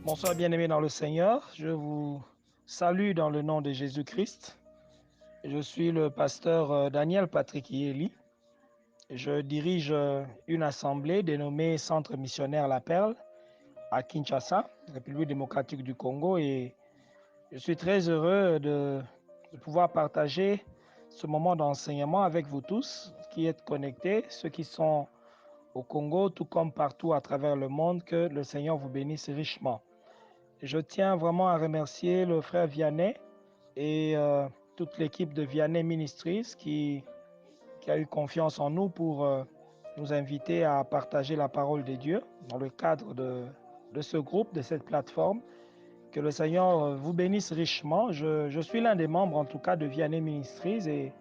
Bonsoir bien-aimés dans le Seigneur. Je vous salue dans le nom de Jésus-Christ. Je suis le pasteur Daniel Patrick Yeli. Je dirige une assemblée dénommée Centre missionnaire La Perle à Kinshasa, République démocratique du Congo. Et je suis très heureux de pouvoir partager ce moment d'enseignement avec vous tous qui êtes connectés, ceux qui sont au Congo, tout comme partout à travers le monde. Que le Seigneur vous bénisse richement. Je tiens vraiment à remercier le frère Vianney et toute l'équipe de Vianney Ministries qui a eu confiance en nous pour nous inviter à partager la parole de Dieu dans le cadre de ce groupe, de cette plateforme. Que le Seigneur vous bénisse richement. Je suis l'un des membres en tout cas de Vianney Ministries et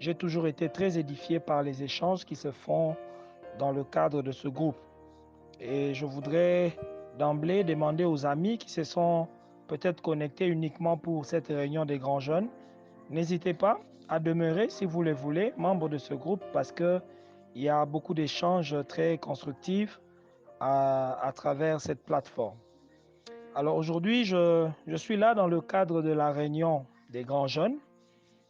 j'ai toujours été très édifié par les échanges qui se font dans le cadre de ce groupe. Et je voudrais d'emblée demander aux amis qui se sont peut-être connectés uniquement pour cette réunion des grands jeunes, n'hésitez pas à demeurer si vous le voulez, membre de ce groupe, parce qu'il y a beaucoup d'échanges très constructifs à travers cette plateforme. Alors aujourd'hui, je suis là dans le cadre de la réunion des grands jeunes.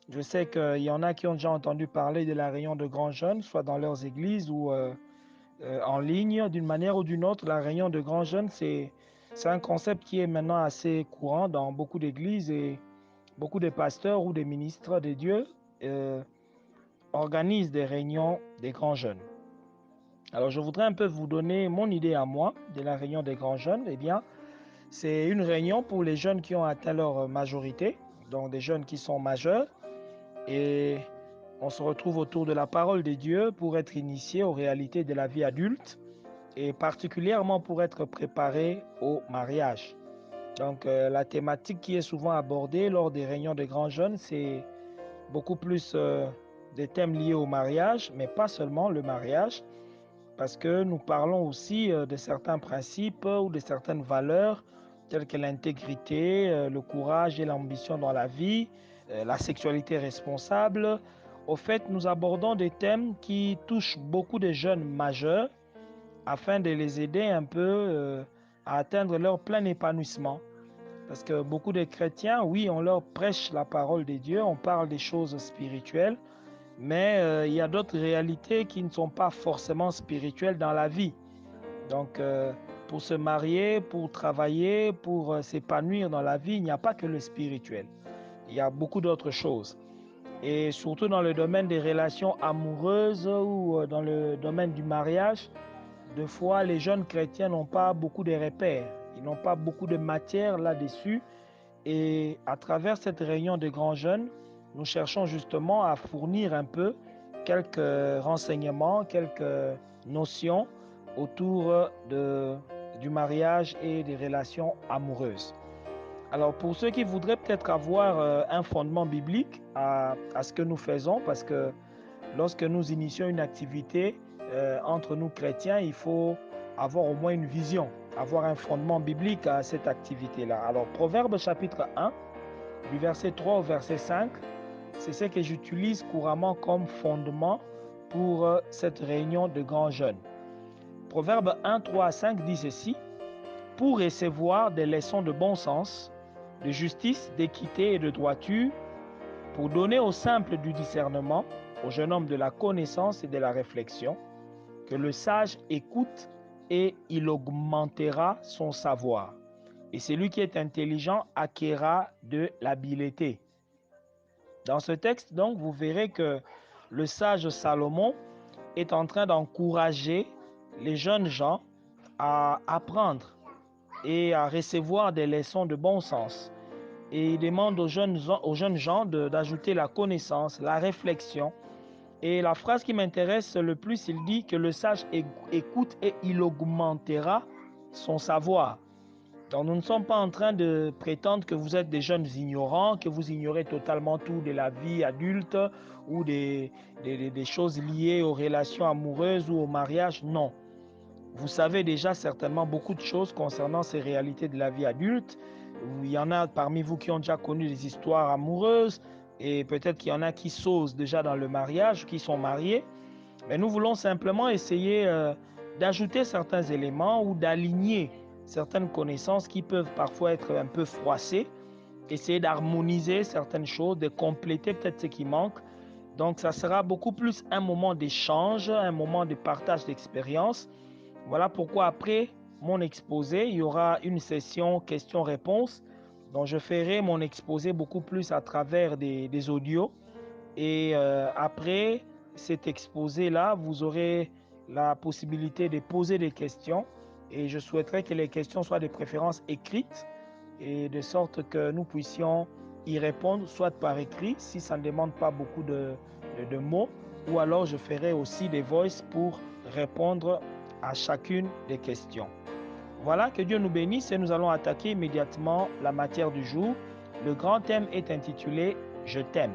Je sais qu'il y en a qui ont déjà entendu parler de la réunion de grands jeunes, soit dans leurs églises ou en ligne, d'une manière ou d'une autre. La réunion de grands jeunes, c'est un concept qui est maintenant assez courant dans beaucoup d'églises et beaucoup de pasteurs ou des ministres de Dieu euh, organisent des réunions des grands jeunes. Alors, je voudrais un peu vous donner mon idée à moi de la réunion des grands jeunes. Eh bien, c'est une réunion pour les jeunes qui ont atteint leur majorité, donc des jeunes qui sont majeurs. Et on se retrouve autour de la parole de Dieu pour être initiés aux réalités de la vie adulte et particulièrement pour être préparé au mariage. Donc, la thématique qui est souvent abordée lors des réunions de grands jeunes, c'est beaucoup plus des thèmes liés au mariage, mais pas seulement le mariage, parce que nous parlons aussi de certains principes ou de certaines valeurs, telles que l'intégrité, le courage et l'ambition dans la vie, la sexualité responsable. Au fait, nous abordons des thèmes qui touchent beaucoup de jeunes majeurs afin de les aider un peu à atteindre leur plein épanouissement. Parce que beaucoup de chrétiens, oui, on leur prêche la parole de Dieu, on parle des choses spirituelles, mais il y a d'autres réalités qui ne sont pas forcément spirituelles dans la vie. Donc, pour se marier, pour travailler, pour s'épanouir dans la vie, il n'y a pas que le spirituel. Il y a beaucoup d'autres choses. Et surtout dans le domaine des relations amoureuses ou dans le domaine du mariage, deux fois, les jeunes chrétiens n'ont pas beaucoup de repères. Ils n'ont pas beaucoup de matière là-dessus. Et à travers cette réunion de grands jeunes, nous cherchons justement à fournir un peu quelques renseignements, quelques notions autour du mariage et des relations amoureuses. Alors pour ceux qui voudraient peut-être avoir un fondement biblique à ce que nous faisons, parce que lorsque nous initions une activité entre nous chrétiens, il faut avoir au moins une vision, avoir un fondement biblique à cette activité-là. Alors, Proverbe chapitre 1, du verset 3 au verset 5, c'est ce que j'utilise couramment comme fondement pour cette réunion de grands jeunes. Proverbe 1, 3 à 5 dit ceci: pour recevoir des leçons de bon sens, de justice, d'équité et de droiture, pour donner aux simples du discernement, au jeune homme de la connaissance et de la réflexion, que le sage écoute et il augmentera son savoir. Et celui qui est intelligent acquérera de l'habileté. Dans ce texte, donc, vous verrez que le sage Salomon est en train d'encourager les jeunes gens à apprendre et à recevoir des leçons de bon sens. Et il demande aux jeunes gens d'ajouter la connaissance, la réflexion. Et la phrase qui m'intéresse le plus, il dit que le sage écoute et il augmentera son savoir. Donc nous ne sommes pas en train de prétendre que vous êtes des jeunes ignorants, que vous ignorez totalement tout de la vie adulte ou des choses liées aux relations amoureuses ou au mariage. Non. Vous savez déjà certainement beaucoup de choses concernant ces réalités de la vie adulte. Il y en a parmi vous qui ont déjà connu des histoires amoureuses et peut-être qu'il y en a qui s'osent déjà dans le mariage, qui sont mariés. Mais nous voulons simplement essayer d'ajouter certains éléments ou d'aligner certaines connaissances qui peuvent parfois être un peu froissées, essayer d'harmoniser certaines choses, de compléter peut-être ce qui manque. Donc, ça sera beaucoup plus un moment d'échange, un moment de partage d'expérience. Voilà pourquoi après mon exposé, il y aura une session questions-réponses dont je ferai mon exposé beaucoup plus à travers des audios. Et après cet exposé-là, vous aurez la possibilité de poser des questions. Et je souhaiterais que les questions soient de préférence écrites et de sorte que nous puissions y répondre, soit par écrit, si ça ne demande pas beaucoup de mots, ou alors je ferai aussi des voices pour répondre à chacune des questions. Voilà, que Dieu nous bénisse et nous allons attaquer immédiatement la matière du jour. Le grand thème est intitulé « Je t'aime ».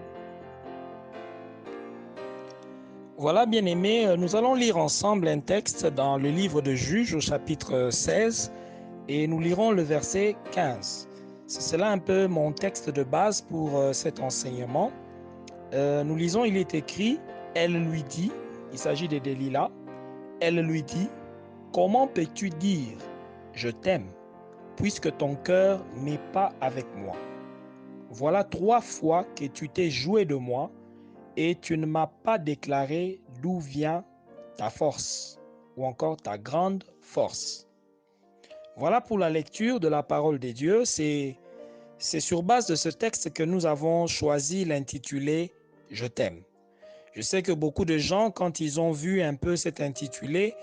Voilà, bien-aimés, nous allons lire ensemble un texte dans le livre de Juges au chapitre 16 et nous lirons le verset 15. C'est là un peu mon texte de base pour cet enseignement. Nous lisons, il est écrit, elle lui dit, il s'agit de Delilah, elle lui dit, comment peux-tu dire je t'aime puisque ton cœur n'est pas avec moi? Voilà 3 fois que tu t'es joué de moi et tu ne m'as pas déclaré d'où vient ta force ou encore ta grande force. Voilà pour la lecture de la parole de Dieu. C'est sur base de ce texte que nous avons choisi l'intitulé « Je t'aime ». Je sais que beaucoup de gens, quand ils ont vu un peu cet intitulé,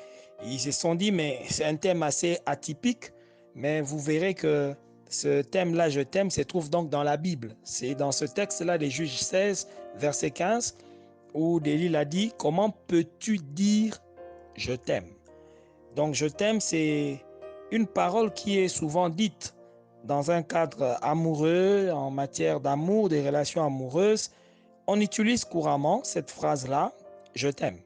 ils se sont dit, mais c'est un thème assez atypique, mais vous verrez que ce thème-là, je t'aime, se trouve donc dans la Bible. C'est dans ce texte-là des Juges 16, verset 15, où Delilah a dit, comment peux-tu dire je t'aime? Donc je t'aime, c'est une parole qui est souvent dite dans un cadre amoureux, en matière d'amour, des relations amoureuses. On utilise couramment cette phrase-là, je t'aime.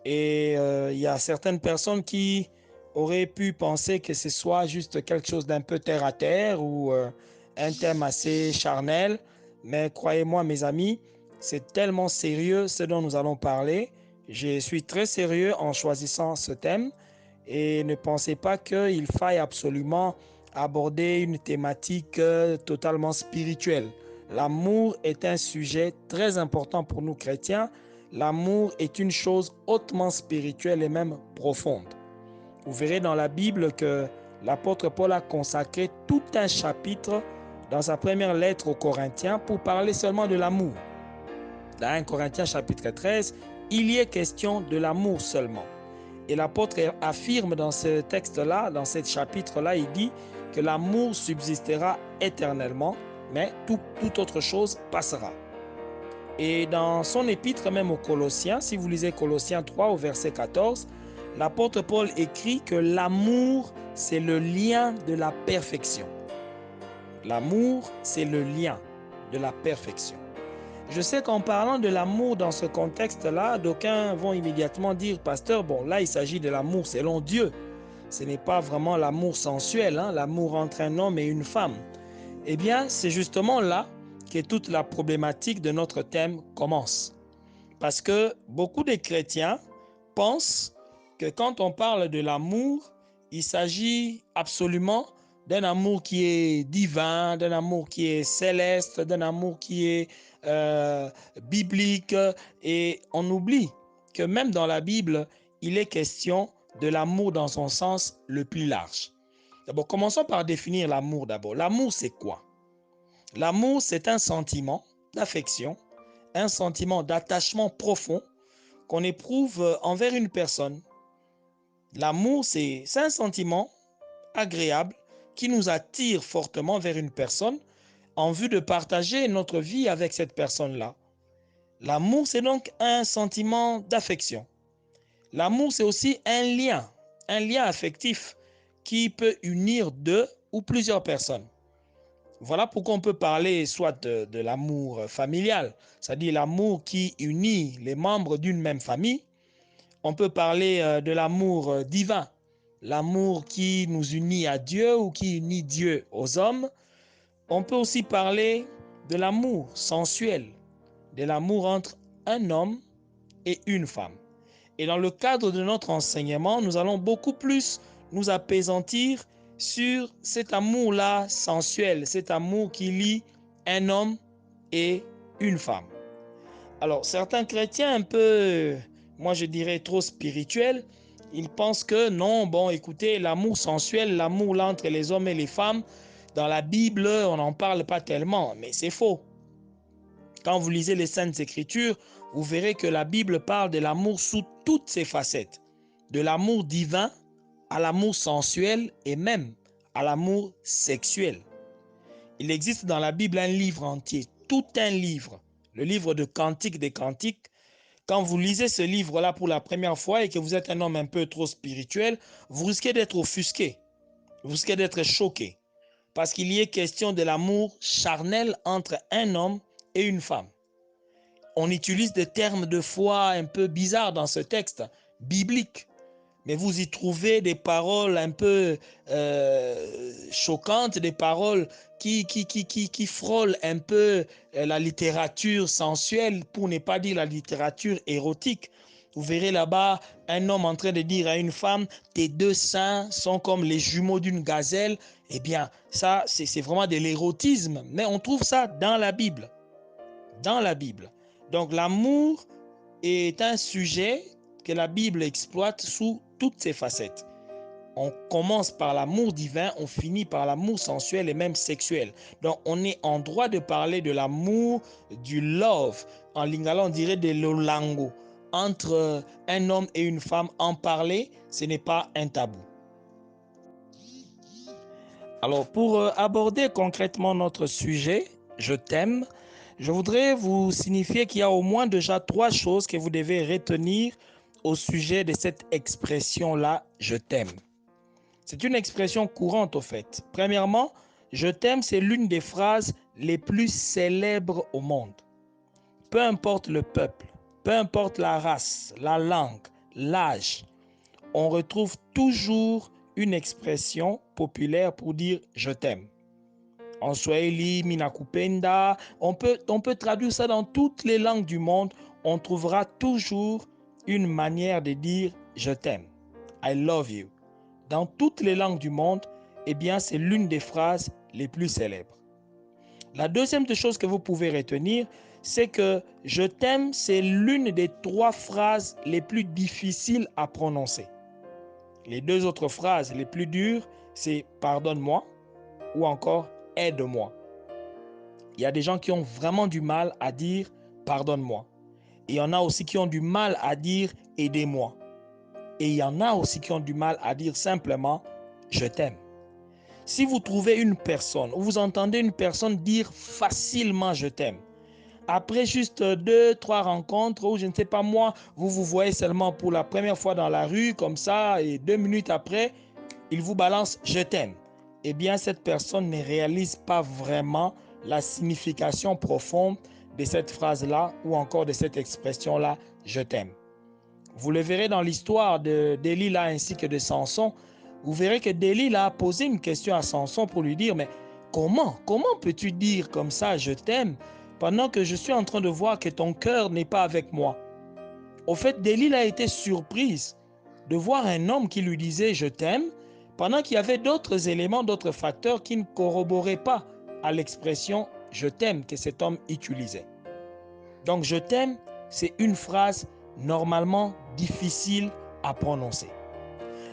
Et il y a certaines personnes qui auraient pu penser que ce soit juste quelque chose d'un peu terre à terre ou un thème assez charnel. Mais croyez-moi, mes amis, c'est tellement sérieux ce dont nous allons parler. Je suis très sérieux en choisissant ce thème et ne pensez pas qu'il faille absolument aborder une thématique totalement spirituelle. L'amour est un sujet très important pour nous chrétiens. L'amour est une chose hautement spirituelle et même profonde. Vous verrez dans la Bible que l'apôtre Paul a consacré tout un chapitre dans sa première lettre aux Corinthiens pour parler seulement de l'amour. Dans 1 Corinthiens chapitre 13, il y est question de l'amour seulement. Et l'apôtre affirme dans ce texte-là, dans ce chapitre-là, il dit que l'amour subsistera éternellement, mais toute autre chose passera. Et dans son épître même aux Colossiens, si vous lisez Colossiens 3 au verset 14, l'apôtre Paul écrit que l'amour, c'est le lien de la perfection. L'amour, c'est le lien de la perfection. Je sais qu'en parlant de l'amour dans ce contexte-là, d'aucuns vont immédiatement dire, pasteur, bon là il s'agit de l'amour selon Dieu. Ce n'est pas vraiment l'amour sensuel, hein, l'amour entre un homme et une femme. Eh bien, c'est justement là que toute la problématique de notre thème commence. Parce que beaucoup de chrétiens pensent que quand on parle de l'amour, il s'agit absolument d'un amour qui est divin, d'un amour qui est céleste, d'un amour qui est biblique. Et on oublie que même dans la Bible, il est question de l'amour dans son sens le plus large. D'abord, commençons par définir l'amour d'abord. L'amour, c'est quoi? L'amour, c'est un sentiment d'affection, un sentiment d'attachement profond qu'on éprouve envers une personne. L'amour, c'est un sentiment agréable qui nous attire fortement vers une personne en vue de partager notre vie avec cette personne-là. L'amour, c'est donc un sentiment d'affection. L'amour, c'est aussi un lien affectif qui peut unir deux ou plusieurs personnes. Voilà pourquoi on peut parler soit de l'amour familial, c'est-à-dire l'amour qui unit les membres d'une même famille. On peut parler de l'amour divin, l'amour qui nous unit à Dieu ou qui unit Dieu aux hommes. On peut aussi parler de l'amour sensuel, de l'amour entre un homme et une femme. Et dans le cadre de notre enseignement, nous allons beaucoup plus nous apaisantir sur cet amour-là sensuel, cet amour qui lie un homme et une femme. Alors, certains chrétiens un peu, moi je dirais trop spirituels, ils pensent que non, bon, écoutez, l'amour sensuel, l'amour là entre les hommes et les femmes, dans la Bible, on n'en parle pas tellement, mais c'est faux. Quand vous lisez les Saintes Écritures, vous verrez que la Bible parle de l'amour sous toutes ses facettes, de l'amour divin à l'amour sensuel et même à l'amour sexuel. Il existe dans la Bible un livre entier, tout un livre, le livre de Cantiques des Cantiques. Quand vous lisez ce livre-là pour la première fois et que vous êtes un homme un peu trop spirituel, vous risquez d'être offusqué, vous risquez d'être choqué, parce qu'il y est question de l'amour charnel entre un homme et une femme. On utilise des termes de foi un peu bizarres dans ce texte biblique, mais vous y trouvez des paroles un peu choquantes, des paroles qui frôlent un peu la littérature sensuelle, pour ne pas dire la littérature érotique. Vous verrez là-bas un homme en train de dire à une femme, tes deux seins sont comme les jumeaux d'une gazelle. Eh bien, ça, c'est vraiment de l'érotisme, mais on trouve ça dans la Bible. Dans la Bible. Donc, l'amour est un sujet que la Bible exploite sous toutes ses facettes. On commence par l'amour divin, on finit par l'amour sensuel et même sexuel. Donc, on est en droit de parler de l'amour, du love. En lingala, on dirait de l'olango. Entre un homme et une femme, en parler, ce n'est pas un tabou. Alors, pour aborder concrètement notre sujet, je t'aime, je voudrais vous signifier qu'il y a au moins déjà 3 choses que vous devez retenir au sujet de cette expression-là, je t'aime. C'est une expression courante au fait. Premièrement, je t'aime, c'est l'une des phrases les plus célèbres au monde. Peu importe le peuple, peu importe la race, la langue, l'âge, on retrouve toujours une expression populaire pour dire je t'aime. En Swahili, Minakupenda, on peut traduire ça dans toutes les langues du monde. On trouvera toujours une manière de dire je t'aime. I love you. Dans toutes les langues du monde, eh bien, c'est l'une des phrases les plus célèbres. La deuxième des choses que vous pouvez retenir, c'est que je t'aime, c'est l'une des 3 phrases les plus difficiles à prononcer. Les 2 autres phrases les plus dures, c'est pardonne-moi ou encore aide-moi. Il y a des gens qui ont vraiment du mal à dire pardonne-moi. Et il y en a aussi qui ont du mal à dire aidez-moi. Et il y en a aussi qui ont du mal à dire simplement je t'aime. Si vous trouvez une personne, ou vous entendez une personne dire facilement je t'aime, après juste 2, 3 rencontres, ou je ne sais pas moi, vous vous voyez seulement pour la première fois dans la rue, comme ça, et 2 minutes après, il vous balance je t'aime. Eh bien, cette personne ne réalise pas vraiment la signification profonde de cette phrase-là ou encore de cette expression-là, je t'aime. Vous le verrez dans l'histoire de Delilah ainsi que de Samson. Vous verrez que Delilah a posé une question à Samson pour lui dire, mais comment peux-tu dire comme ça, je t'aime, pendant que je suis en train de voir que ton cœur n'est pas avec moi? Au fait, Delilah a été surprise de voir un homme qui lui disait je t'aime, pendant qu'il y avait d'autres éléments, d'autres facteurs qui ne corroboraient pas à l'expression je t'aime que cet homme utilisait. Donc je t'aime, c'est une phrase normalement difficile à prononcer.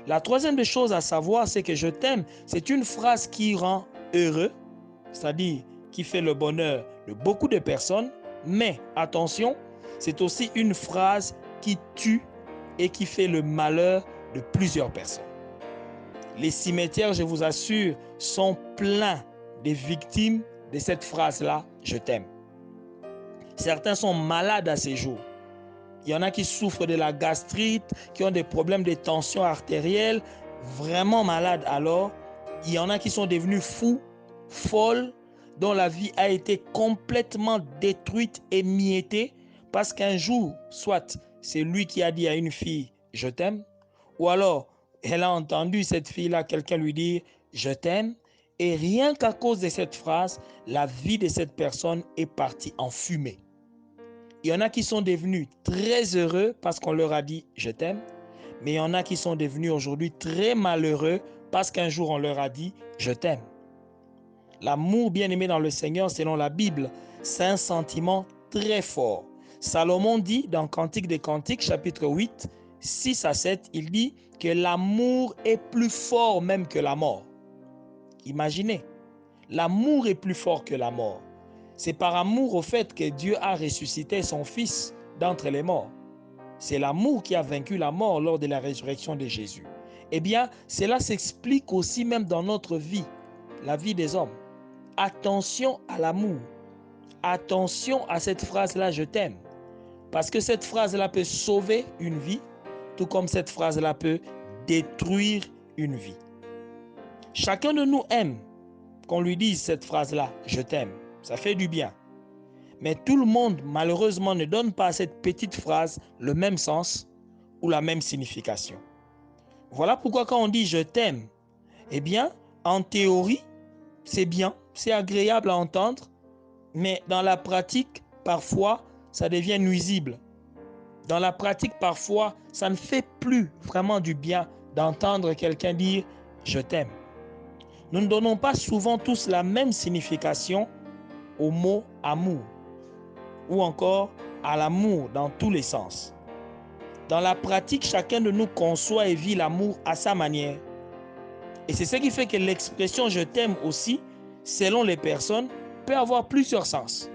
La troisième des choses à savoir, c'est que je t'aime, c'est une phrase qui rend heureux, c'est-à-dire qui fait le bonheur de beaucoup de personnes, mais attention, c'est aussi une phrase qui tue et qui fait le malheur de plusieurs personnes. Les cimetières, je vous assure, sont pleins des victimes de cette phrase-là, je t'aime. Certains sont malades à ces jours. Il y en a qui souffrent de la gastrite, qui ont des problèmes de tension artérielle, vraiment malades. Alors, il y en a qui sont devenus fous, folles, dont la vie a été complètement détruite, émiettée, parce qu'un jour, soit c'est lui qui a dit à une fille « je t'aime », ou alors elle a entendu cette fille-là, quelqu'un lui dire « je t'aime », et rien qu'à cause de cette phrase, la vie de cette personne est partie en fumée. Il y en a qui sont devenus très heureux parce qu'on leur a dit « je t'aime », Mais il y en a qui sont devenus aujourd'hui très malheureux parce qu'un jour on leur a dit « je t'aime ». L'amour bien-aimé dans le Seigneur, selon la Bible, c'est un sentiment très fort. Salomon dit dans Cantique des Cantiques, chapitre 8, 6 à 7, il dit que l'amour est plus fort même que la mort. Imaginez, l'amour est plus fort que la mort. C'est par amour au fait que Dieu a ressuscité son Fils d'entre les morts. C'est l'amour qui a vaincu la mort lors de la résurrection de Jésus. Eh bien, cela s'explique aussi même dans notre vie, la vie des hommes. Attention à l'amour. Attention à cette phrase-là, je t'aime. Parce que cette phrase-là peut sauver une vie, tout comme cette phrase-là peut détruire une vie. Chacun de nous aime qu'on lui dise cette phrase-là, je t'aime. Ça fait du bien. Mais tout le monde, malheureusement, ne donne pas à cette petite phrase le même sens ou la même signification. Voilà pourquoi quand on dit je t'aime, eh bien, en théorie, c'est bien, c'est agréable à entendre, mais dans la pratique, parfois, ça devient nuisible. Dans la pratique, parfois, ça ne fait plus vraiment du bien d'entendre quelqu'un dire « je t'aime ». Nous ne donnons pas souvent tous la même signification au mot « amour » ou encore à l'amour dans tous les sens. Dans la pratique, chacun de nous conçoit et vit l'amour à sa manière. Et c'est ce qui fait que l'expression « je t'aime » aussi, selon les personnes, peut avoir plusieurs sens.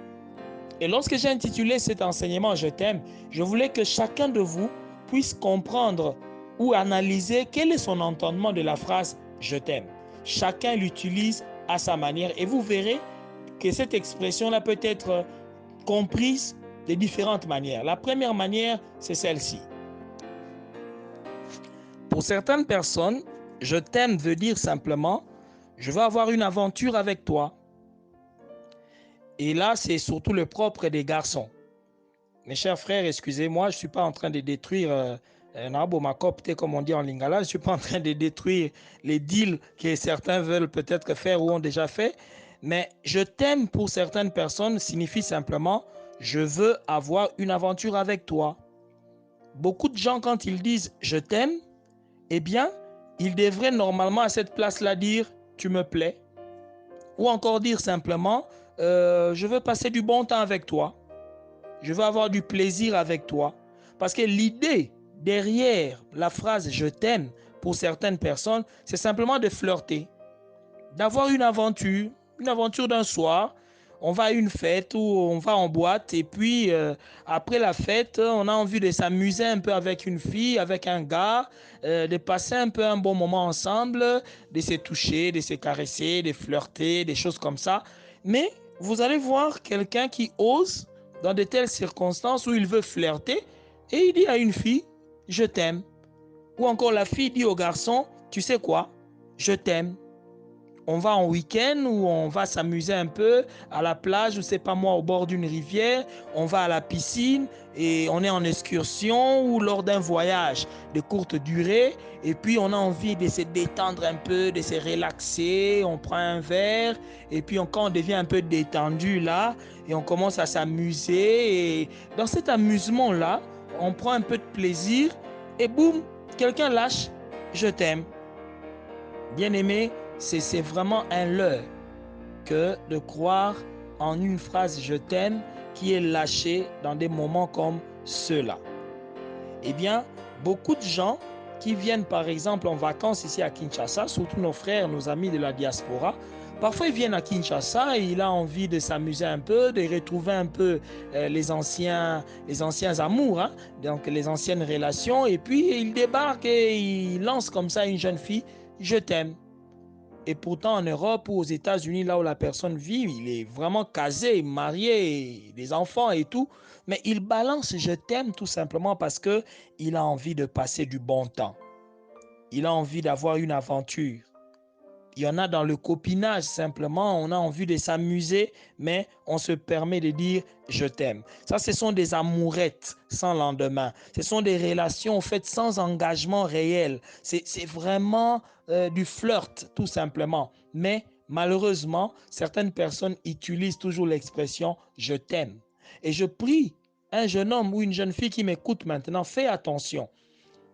Et lorsque j'ai intitulé cet enseignement « Je t'aime », je voulais que chacun de vous puisse comprendre ou analyser quel est son entendement de la phrase « Je t'aime ». Chacun l'utilise à sa manière et vous verrez que cette expression-là peut être comprise de différentes manières. La première manière, c'est celle-ci. Pour certaines personnes, « Je t'aime » veut dire simplement « Je veux avoir une aventure avec toi ». Et là, c'est surtout le propre des garçons. Mes chers frères, excusez-moi, je ne suis pas en train de détruire comme on dit en lingala, je ne suis pas en train de détruire les deals que certains veulent peut-être faire ou ont déjà fait, mais je t'aime pour certaines personnes signifie simplement je veux avoir une aventure avec toi. Beaucoup de gens, quand ils disent je t'aime, eh bien, ils devraient normalement à cette place-là dire tu me plais, ou encore dire simplement je veux passer du bon temps avec toi. Je veux avoir du plaisir avec toi. Parce que l'idée derrière la phrase « je t'aime » pour certaines personnes, c'est simplement de flirter, d'avoir une aventure d'un soir. On va à une fête ou on va en boîte et puis après la fête, on a envie de s'amuser un peu avec une fille, avec un gars, de passer un peu un bon moment ensemble, de se toucher, de se caresser, de flirter, des choses comme ça. Mais vous allez voir quelqu'un qui ose dans de telles circonstances où il veut flirter et il dit à une fille « je t'aime ». Ou encore la fille dit au garçon « tu sais quoi, je t'aime ». On va en week-end ou on va s'amuser un peu à la plage ou c'est pas moi au bord d'une rivière, on va à la piscine et on est en excursion ou lors d'un voyage de courte durée et puis on a envie de se détendre un peu, de se relaxer, on prend un verre et puis quand on devient un peu détendu là et on commence à s'amuser et dans cet amusement là, on prend un peu de plaisir et boum, quelqu'un lâche « je t'aime ». Bien-aimé, c'est vraiment un leurre que de croire en une phrase « je t'aime » qui est lâchée dans des moments comme ceux-là. Eh bien, beaucoup de gens qui viennent par exemple en vacances ici à Kinshasa, surtout nos frères, nos amis de la diaspora, parfois ils viennent à Kinshasa et il a envie de s'amuser un peu, de retrouver un peu les anciens amours, hein, donc les anciennes relations, et puis il débarque et il lance comme ça une jeune fille « je t'aime ». Et pourtant, en Europe ou aux États-Unis, là où la personne vit, il est vraiment casé, marié, des enfants et tout. Mais il balance « je t'aime » tout simplement parce qu'il a envie de passer du bon temps. Il a envie d'avoir une aventure. Il y en a dans le copinage, simplement, on a envie de s'amuser, mais on se permet de dire « je t'aime ». Ça, ce sont des amourettes sans lendemain. Ce sont des relations faites sans engagement réel. C'est vraiment du flirt, tout simplement. Mais malheureusement, certaines personnes utilisent toujours l'expression « je t'aime ». Et je prie un jeune homme ou une jeune fille qui m'écoute maintenant, fais attention.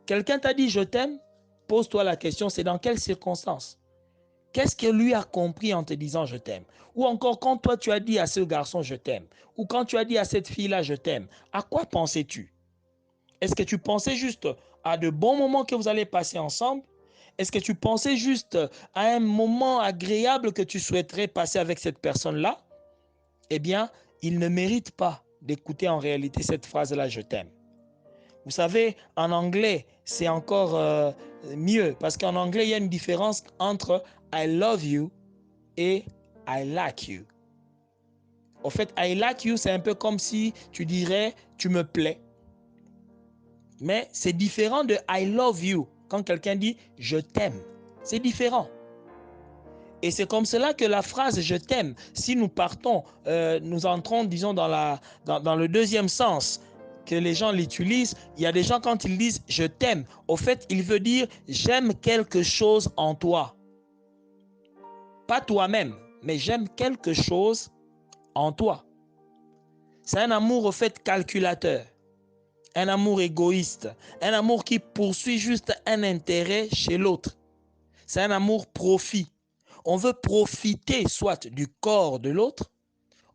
Quelqu'un t'a dit je t'aime, pose-toi la question, c'est dans quelles circonstances? Qu'est-ce que lui a compris en te disant je t'aime? Ou encore quand toi tu as dit à ce garçon je t'aime, ou quand tu as dit à cette fille-là je t'aime, à quoi pensais-tu? Est-ce que tu pensais juste à de bons moments que vous allez passer ensemble? Est-ce que tu pensais juste à un moment agréable que tu souhaiterais passer avec cette personne-là? Eh bien, il ne mérite pas d'écouter en réalité cette phrase-là, je t'aime. Vous savez, en anglais, c'est encore mieux parce qu'en anglais, il y a une différence entre I love you et I like you. Au fait, I like you, c'est un peu comme si tu dirais tu me plais. Mais c'est différent de I love you. Quand quelqu'un dit je t'aime, c'est différent. Et c'est comme cela que la phrase je t'aime, si nous partons, nous entrons, disons, dans le deuxième sens que les gens l'utilisent, il y a des gens quand ils disent je t'aime, au fait, il veut dire j'aime quelque chose en toi. Pas toi-même, mais j'aime quelque chose en toi. C'est un amour au fait calculateur, un amour égoïste, un amour qui poursuit juste un intérêt chez l'autre. C'est un amour profit. On veut profiter soit du corps de l'autre,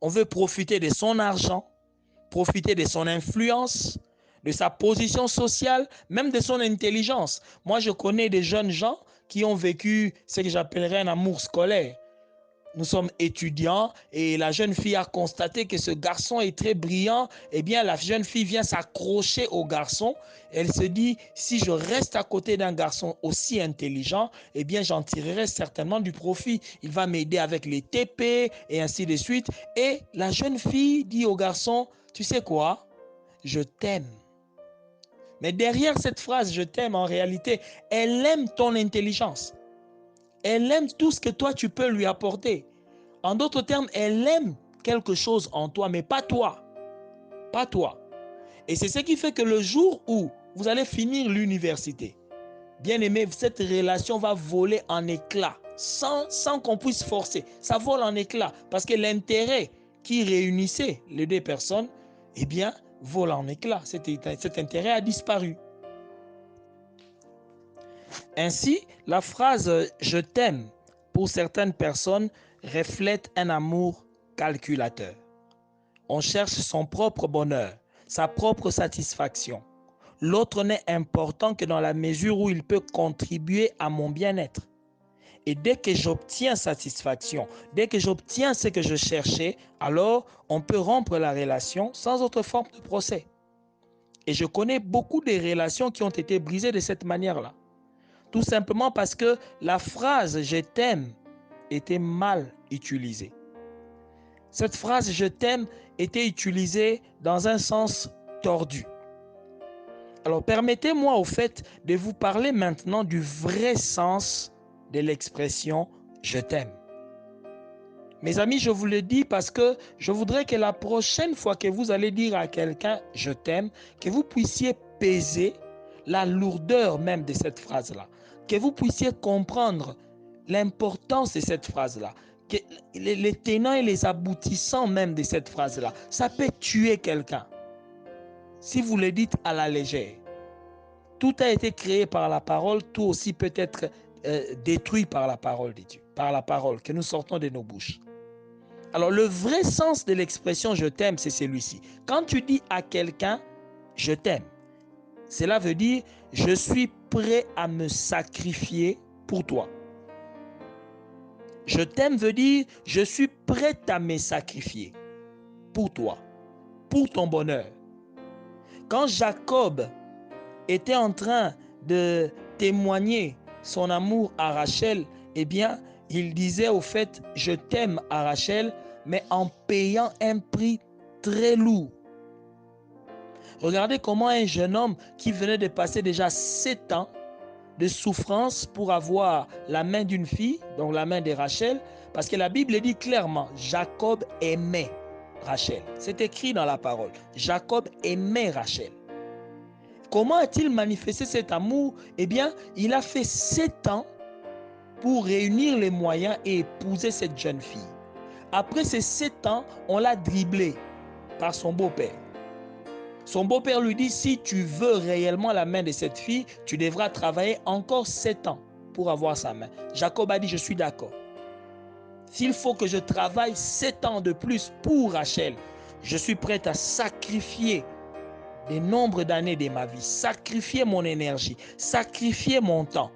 on veut profiter de son argent, profiter de son influence, de sa position sociale, même de son intelligence. Moi, je connais des jeunes gens qui ont vécu ce que j'appellerais un amour scolaire. Nous sommes étudiants et la jeune fille a constaté que ce garçon est très brillant. Eh bien, la jeune fille vient s'accrocher au garçon. Elle se dit, si je reste à côté d'un garçon aussi intelligent, eh bien, j'en tirerai certainement du profit. Il va m'aider avec les TP et ainsi de suite. Et la jeune fille dit au garçon, tu sais quoi? Je t'aime. Mais derrière cette phrase, je t'aime, en réalité, elle aime ton intelligence. Elle aime tout ce que toi, tu peux lui apporter. En d'autres termes, elle aime quelque chose en toi, mais pas toi. Pas toi. Et c'est ce qui fait que le jour où vous allez finir l'université, bien aimé, cette relation va voler en éclats, sans qu'on puisse forcer. Ça vole en éclats, parce que l'intérêt qui réunissait les deux personnes, eh bien, vole en éclats. Cet intérêt a disparu. Ainsi, la phrase « je t'aime » pour certaines personnes reflète un amour calculateur. On cherche son propre bonheur, sa propre satisfaction. L'autre n'est important que dans la mesure où il peut contribuer à mon bien-être. Et dès que j'obtiens satisfaction, dès que j'obtiens ce que je cherchais, alors on peut rompre la relation sans autre forme de procès. Et je connais beaucoup de relations qui ont été brisées de cette manière-là. Tout simplement parce que la phrase « je t'aime » était mal utilisée. Cette phrase « je t'aime » était utilisée dans un sens tordu. Alors permettez-moi au fait de vous parler maintenant du vrai sens de l'expression « je t'aime ». Mes amis, je vous le dis parce que je voudrais que la prochaine fois que vous allez dire à quelqu'un « je t'aime », que vous puissiez peser la lourdeur même de cette phrase-là, que vous puissiez comprendre l'importance de cette phrase-là, que les tenants et les aboutissants même de cette phrase-là. Ça peut tuer quelqu'un si vous le dites à la légère. Tout a été créé par la parole, tout aussi peut être détruit par la parole de Dieu, par la parole que nous sortons de nos bouches. Alors le vrai sens de l'expression « je t'aime », c'est celui-ci. Quand tu dis à quelqu'un « je t'aime », cela veut dire « je suis prêt à me sacrifier pour toi ». Je t'aime veut dire « je suis prêt à me sacrifier pour toi, pour ton bonheur ». Quand Jacob était en train de témoigner son amour à Rachel, eh bien, il disait au fait « je t'aime à Rachel », mais en payant un prix très lourd. Regardez comment un jeune homme qui venait de passer déjà 7 ans de souffrance pour avoir la main d'une fille, donc la main de Rachel, parce que la Bible dit clairement, Jacob aimait Rachel. C'est écrit dans la parole. Jacob aimait Rachel. Comment a-t-il manifesté cet amour? Eh bien, il a fait 7 ans pour réunir les moyens et épouser cette jeune fille. Après ces 7 ans, on l'a dribblé par son beau-père. Son beau-père lui dit, si tu veux réellement la main de cette fille, tu devras travailler encore 7 ans pour avoir sa main. Jacob a dit, je suis d'accord. S'il faut que je travaille 7 ans de plus pour Rachel, je suis prêt à sacrifier des nombres d'années de ma vie, sacrifier mon énergie, sacrifier mon temps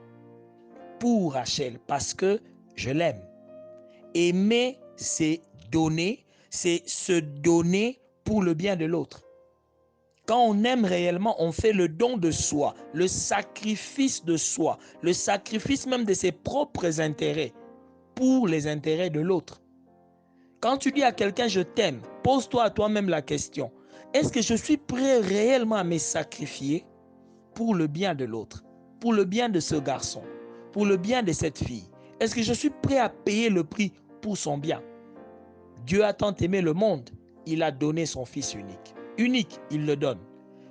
pour Rachel parce que je l'aime. Aimer, c'est donner, c'est se donner pour le bien de l'autre. Quand on aime réellement, on fait le don de soi, le sacrifice de soi, le sacrifice même de ses propres intérêts pour les intérêts de l'autre. Quand tu dis à quelqu'un je t'aime, pose-toi à toi-même la question, est-ce que je suis prêt réellement à me sacrifier pour le bien de l'autre, pour le bien de ce garçon, pour le bien de cette fille? Est-ce que je suis prêt à payer le prix pour son bien? Dieu a tant aimé le monde, il a donné son Fils unique. Unique, il le donne.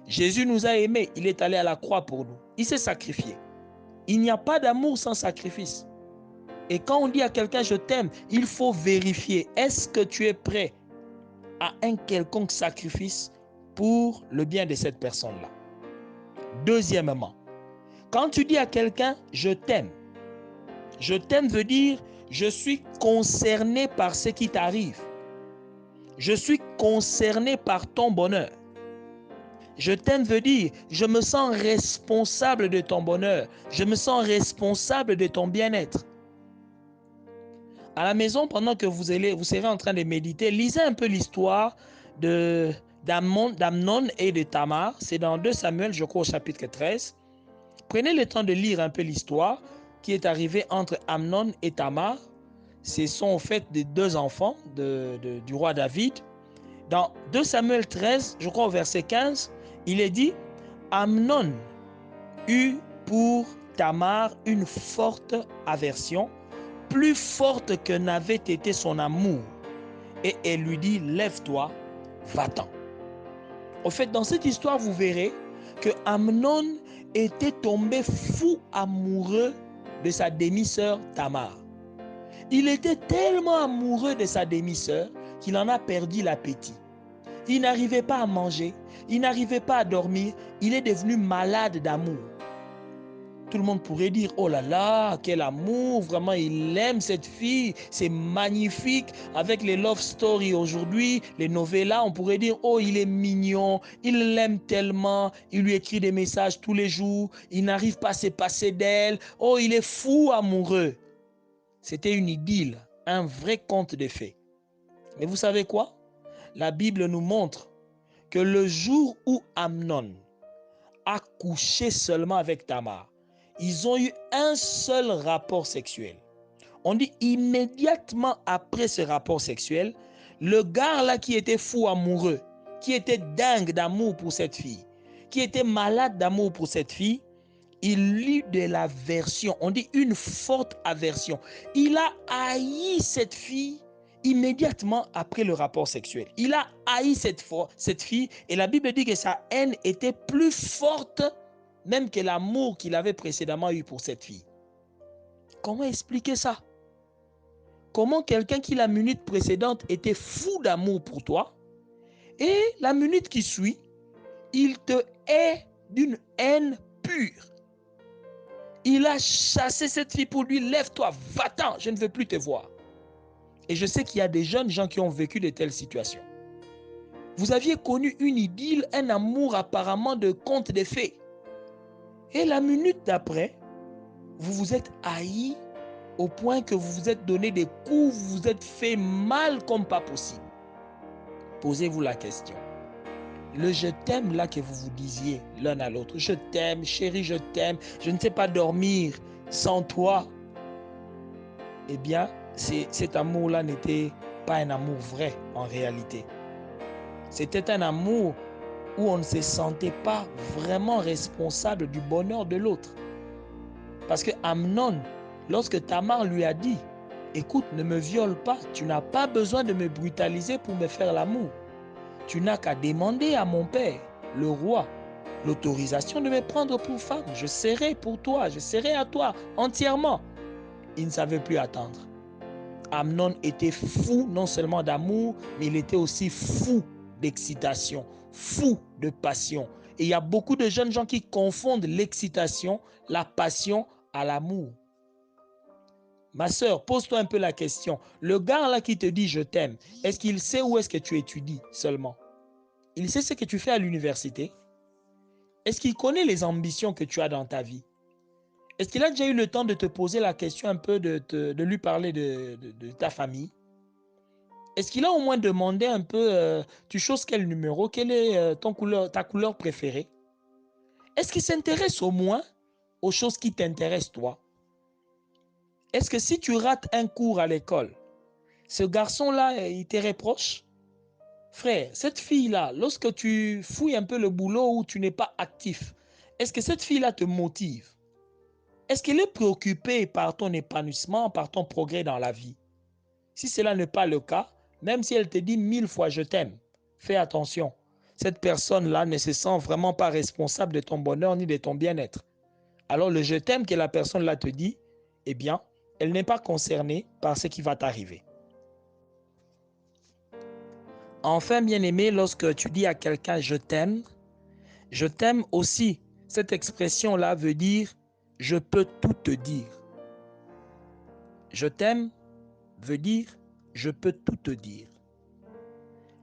Jésus nous a aimés, il est allé à la croix pour nous. Il s'est sacrifié. Il n'y a pas d'amour sans sacrifice. Et quand on dit à quelqu'un je t'aime, il faut vérifier, est-ce que tu es prêt à un quelconque sacrifice pour le bien de cette personne-là? Deuxièmement, quand tu dis à quelqu'un je t'aime veut dire je suis concerné par ce qui t'arrive. Je suis concerné par ton bonheur. Je t'aime veut dire je me sens responsable de ton bonheur. Je me sens responsable de ton bien-être. À la maison, pendant que vous serez en train de méditer, lisez un peu l'histoire d'Amnon et de Tamar. C'est dans 2 Samuel, je crois, au chapitre 13. Prenez le temps de lire un peu l'histoire qui est arrivée entre Amnon et Tamar. Ce sont en fait des 2 enfants du roi David. Dans 2 Samuel 13, je crois au verset 15, il est dit « Amnon eut pour Tamar une forte aversion, plus forte que n'avait été son amour. Et elle lui dit, lève-toi, va-t'en. » Au fait, dans cette histoire, vous verrez que Amnon était tombé fou amoureux de sa demi-sœur Tamar. Il était tellement amoureux de sa demi-sœur qu'il en a perdu l'appétit. Il n'arrivait pas à manger, il n'arrivait pas à dormir, il est devenu malade d'amour. Tout le monde pourrait dire, oh là là, quel amour, vraiment il aime cette fille, c'est magnifique. Avec les love stories aujourd'hui, les novellas, on pourrait dire, oh il est mignon, il l'aime tellement, il lui écrit des messages tous les jours, il n'arrive pas à se passer d'elle, oh il est fou amoureux. C'était une idylle, un vrai conte de fées. Mais vous savez quoi? La Bible nous montre que le jour où Amnon a couché seulement avec Tamar, ils ont eu un seul rapport sexuel. On dit immédiatement après ce rapport sexuel, le gars là qui était fou amoureux, qui était dingue d'amour pour cette fille, qui était malade d'amour pour cette fille, il eut de l'aversion, on dit une forte aversion. Il a haï cette fille immédiatement après le rapport sexuel. Il a haï cette fille et la Bible dit que sa haine était plus forte même que l'amour qu'il avait précédemment eu pour cette fille. Comment expliquer ça? Comment quelqu'un qui la minute précédente était fou d'amour pour toi et la minute qui suit, il te hait d'une haine pure. Il a chassé cette fille pour lui, lève-toi, va-t'en, je ne veux plus te voir. Et je sais qu'il y a des jeunes gens qui ont vécu de telles situations. Vous aviez connu une idylle, un amour apparemment de conte de fées. Et la minute d'après, vous vous êtes haïs au point que vous vous êtes donné des coups, vous vous êtes fait mal comme pas possible. Posez-vous la question. Le je t'aime là que vous vous disiez l'un à l'autre, je t'aime, chérie, je t'aime, je ne sais pas dormir sans toi. Eh bien, cet amour-là n'était pas un amour vrai en réalité. C'était un amour où on ne se sentait pas vraiment responsable du bonheur de l'autre. Parce que Amnon, lorsque Tamar lui a dit, écoute, ne me viole pas, tu n'as pas besoin de me brutaliser pour me faire l'amour. Tu n'as qu'à demander à mon père, le roi, l'autorisation de me prendre pour femme. Je serai pour toi, je serai à toi entièrement. Il ne savait plus attendre. Amnon était fou non seulement d'amour, mais il était aussi fou d'excitation, fou de passion. Et il y a beaucoup de jeunes gens qui confondent l'excitation, la passion à l'amour. Ma sœur, pose-toi un peu la question. Le gars là qui te dit je t'aime, est-ce qu'il sait où est-ce que tu étudies seulement? Il sait ce que tu fais à l'université? Est-ce qu'il connaît les ambitions que tu as dans ta vie? Est-ce qu'il a déjà eu le temps de te poser la question un peu, de lui parler de ta famille? Est-ce qu'il a au moins demandé un peu, tu choses quel numéro, quelle est ta couleur préférée? Est-ce qu'il s'intéresse au moins aux choses qui t'intéressent toi? Est-ce que si tu rates un cours à l'école, ce garçon-là, il te reproche? Frère, cette fille-là, lorsque tu fouilles un peu le boulot où tu n'es pas actif, est-ce que cette fille-là te motive? Est-ce qu'elle est préoccupée par ton épanouissement, par ton progrès dans la vie? Si cela n'est pas le cas, même si elle te dit 1000 fois je t'aime, fais attention. Cette personne-là ne se sent vraiment pas responsable de ton bonheur ni de ton bien-être. Alors le je t'aime que la personne-là te dit, eh bien, elle n'est pas concernée par ce qui va t'arriver. Enfin, bien-aimé, lorsque tu dis à quelqu'un je t'aime aussi, cette expression-là veut dire je peux tout te dire. Je t'aime veut dire je peux tout te dire.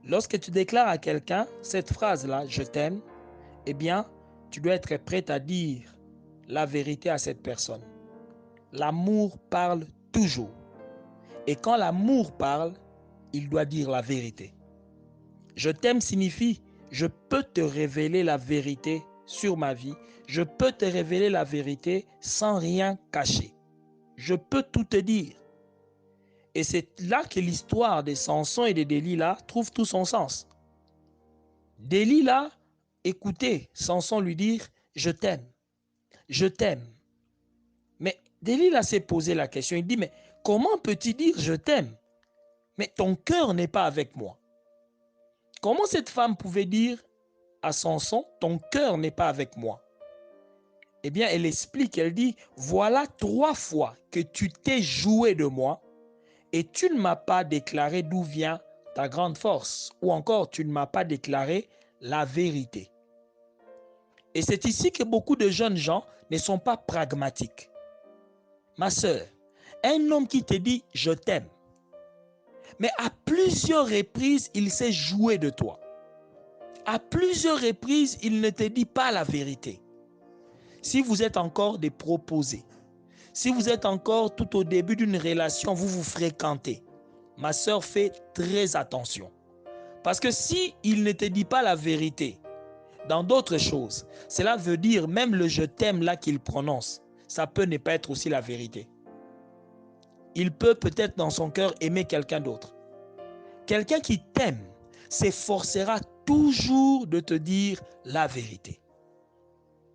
Lorsque tu déclares à quelqu'un cette phrase-là, je t'aime, eh bien, tu dois être prêt à dire la vérité à cette personne. L'amour parle toujours. Et quand l'amour parle, il doit dire la vérité. Je t'aime signifie je peux te révéler la vérité sur ma vie. Je peux te révéler la vérité sans rien cacher. Je peux tout te dire. Et c'est là que l'histoire de Samson et de Delilah trouve tout son sens. Delilah, écoutez Samson lui dire je t'aime, je t'aime. Mais Delilah s'est posé la question, il dit mais comment peux-tu dire je t'aime? Mais ton cœur n'est pas avec moi. Comment cette femme pouvait dire à Samson ton cœur n'est pas avec moi? Eh bien, elle explique, elle dit voilà 3 fois que tu t'es joué de moi et tu ne m'as pas déclaré d'où vient ta grande force, ou encore tu ne m'as pas déclaré la vérité. Et c'est ici que beaucoup de jeunes gens ne sont pas pragmatiques. Ma sœur, un homme qui te dit je t'aime, mais à plusieurs reprises, il s'est joué de toi. À plusieurs reprises, il ne te dit pas la vérité. Si vous êtes encore des proposés, si vous êtes encore tout au début d'une relation, vous vous fréquentez, ma sœur, fais très attention. Parce que si il ne te dit pas la vérité dans d'autres choses, cela veut dire même le je t'aime là qu'il prononce, ça peut ne pas être aussi la vérité. Il peut peut-être dans son cœur aimer quelqu'un d'autre. Quelqu'un qui t'aime s'efforcera toujours de te dire la vérité.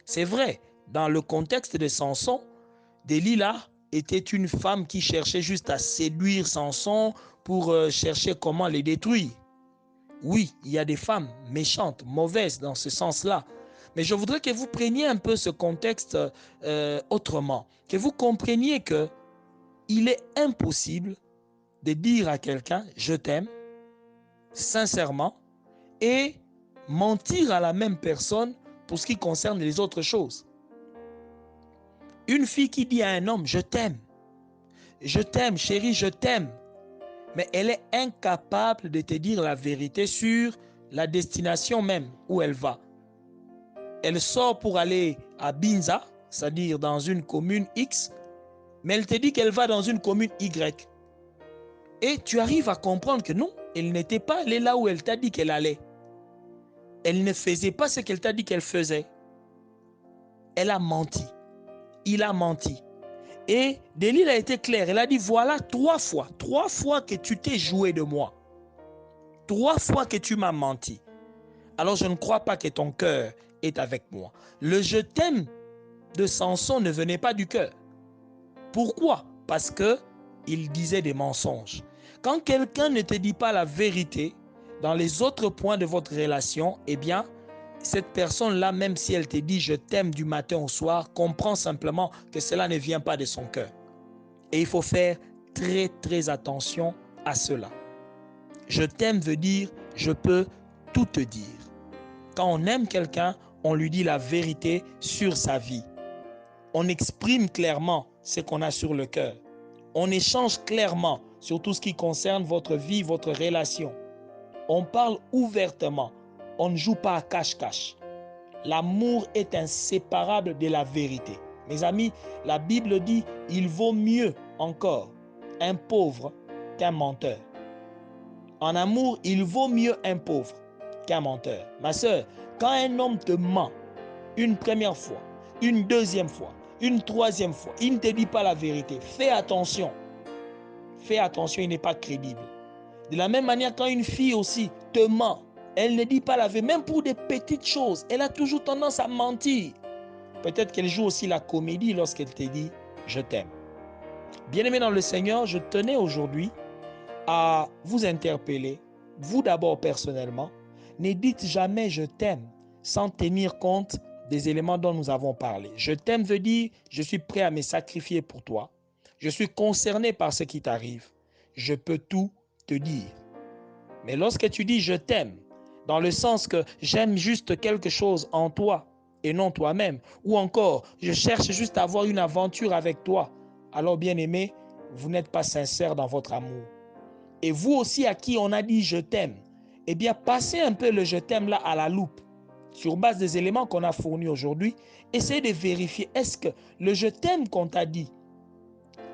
C'est vrai, dans le contexte de Samson, Delilah était une femme qui cherchait juste à séduire Samson pour chercher comment les détruire. Oui, il y a des femmes méchantes, mauvaises dans ce sens-là. Mais je voudrais que vous preniez un peu ce contexte autrement. Que vous compreniez que il est impossible de dire à quelqu'un « je t'aime » sincèrement et mentir à la même personne pour ce qui concerne les autres choses. Une fille qui dit à un homme « je t'aime »,« je t'aime chérie, je t'aime », mais elle est incapable de te dire la vérité sur la destination même où elle va. Elle sort pour aller à Binza, c'est-à-dire dans une commune X, mais elle te dit qu'elle va dans une commune Y. Et tu arrives à comprendre que non, elle n'était pas allée là où elle t'a dit qu'elle allait. Elle ne faisait pas ce qu'elle t'a dit qu'elle faisait. Elle a menti. Il a menti. Et Delilah a été claire. Elle a dit, voilà 3 fois que tu t'es joué de moi. 3 fois que tu m'as menti. Alors je ne crois pas que ton cœur est avec moi. Le je t'aime de Samson ne venait pas du cœur. Pourquoi? Parce qu'il disait des mensonges. Quand quelqu'un ne te dit pas la vérité dans les autres points de votre relation, eh bien, cette personne-là, même si elle te dit je t'aime du matin au soir, comprend simplement que cela ne vient pas de son cœur. Et il faut faire très très attention à cela. Je t'aime veut dire je peux tout te dire. Quand on aime quelqu'un, on lui dit la vérité sur sa vie. On exprime clairement ce qu'on a sur le cœur. On échange clairement sur tout ce qui concerne votre vie, votre relation. On parle ouvertement. On ne joue pas à cache-cache. L'amour est inséparable de la vérité. Mes amis, la Bible dit, il vaut mieux encore un pauvre qu'un menteur. En amour, il vaut mieux un pauvre qu'un menteur. Ma sœur, quand un homme te ment une première fois, une deuxième fois, une troisième fois, il ne te dit pas la vérité, fais attention. Fais attention, il n'est pas crédible. De la même manière, quand une fille aussi te ment, elle ne dit pas la vérité, même pour des petites choses, elle a toujours tendance à mentir. Peut-être qu'elle joue aussi la comédie lorsqu'elle te dit « je t'aime ». Bien-aimés dans le Seigneur, je tenais aujourd'hui à vous interpeller, vous d'abord personnellement, ne dites jamais « je t'aime » sans tenir compte des éléments dont nous avons parlé. Je t'aime veut dire « je suis prêt à me sacrifier pour toi ». Je suis concerné par ce qui t'arrive. Je peux tout te dire. Mais lorsque tu dis « je t'aime », dans le sens que j'aime juste quelque chose en toi et non toi-même, ou encore je cherche juste à avoir une aventure avec toi, alors bien aimé, vous n'êtes pas sincère dans votre amour. Et vous aussi à qui on a dit « je t'aime », eh bien passez un peu le « je t'aime » là à la loupe. Sur base des éléments qu'on a fournis aujourd'hui, essayez de vérifier, est-ce que le « je t'aime » qu'on t'a dit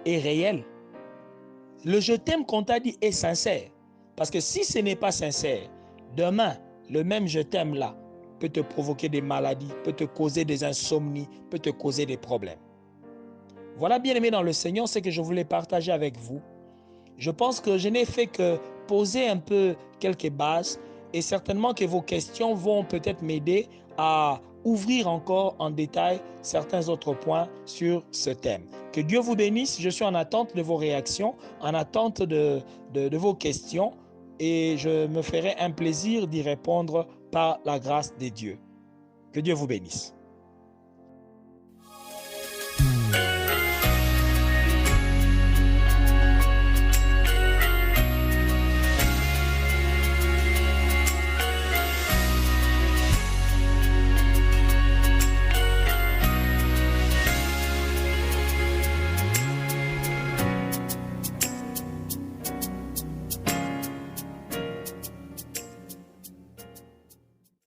est réel? Le « je t'aime » qu'on t'a dit est sincère? Parce que si ce n'est pas sincère, demain, le même « je t'aime » là peut te provoquer des maladies, peut te causer des insomnies, peut te causer des problèmes. Voilà, bien aimé dans le Seigneur, ce que je voulais partager avec vous. Je pense que je n'ai fait que poser un peu quelques bases et certainement que vos questions vont peut-être m'aider à ouvrir encore en détail certains autres points sur ce thème. Que Dieu vous bénisse. Je suis en attente de vos réactions, en attente de vos questions et je me ferai un plaisir d'y répondre par la grâce de Dieu. Que Dieu vous bénisse.